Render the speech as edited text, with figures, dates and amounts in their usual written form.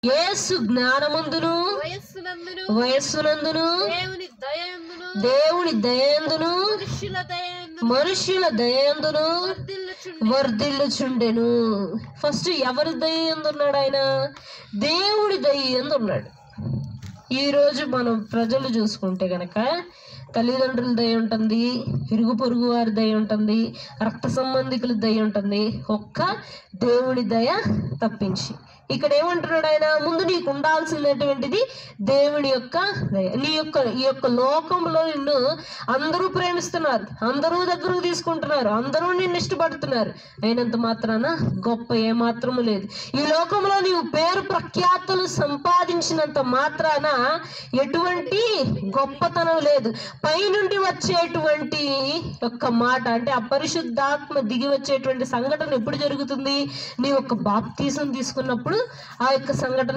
యేసు జ్ఞానమందును వయస్సునందును దేవుని దయందును మనుష్యుల దయందును వర్ధిల్లుచుండెను. ఫస్ట్ ఎవరి దయందున్నాడు? ఆయన దేవుడి దయందున్నాడు. ఈరోజు మనం ప్రజలు చూసుకుంటే గనక తల్లిదండ్రుల దయ ఉంటుంది, ఇరుగు పొరుగు వారి దయ ఉంటుంది, రక్త సంబంధికుల దయ ఉంటుంది, ఒక్క దేవుడి దయ తప్పించి. ఇక్కడ ఏమంటున్నాడు ఆయన? ముందు నీకు ఉండాల్సినటువంటిది దేవుని యొక్క దయ. ఈ యొక్క లోకంలో నిన్ను అందరూ ప్రేమిస్తున్నారు, అందరూ దగ్గరకు తీసుకుంటున్నారు, అందరూ నిన్ను ఇష్టపడుతున్నారు, అయినంత మాత్రాన గొప్ప ఏమాత్రము లేదు. ఈ లోకంలో నీవు పేరు ప్రఖ్యాతులు సంపాదించినంత మాత్రాన ఎటువంటి గొప్పతనం లేదు. పైనుండి వచ్చేటువంటి యొక్క మాట అంటే అపరిశుద్ధాత్మ దిగి వచ్చేటువంటి సంఘటన ఎప్పుడు జరుగుతుంది? నీ యొక్క బాప్తీసం తీసుకున్నప్పుడు ఆ యొక్క సంఘటన